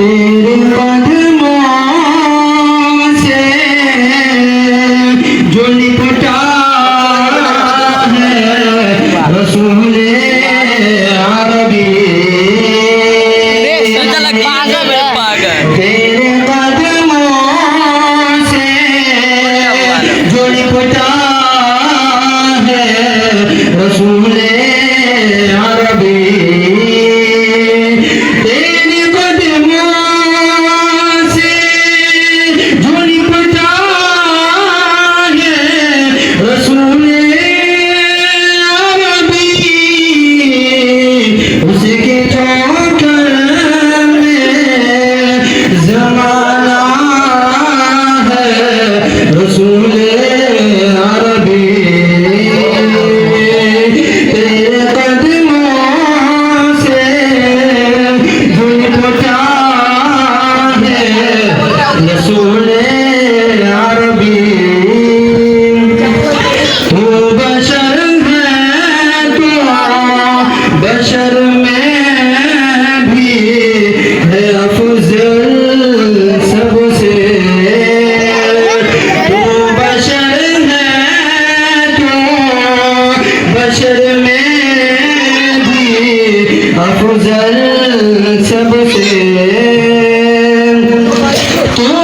तेरे कदमों से जो लिपटा है रसूले अरबी तेरे कदमों से जो लिपटा है रसूले अरबी बशर में भी है अफजल सबसे तू बशर है तो बशर में भी अफजल सबसे तू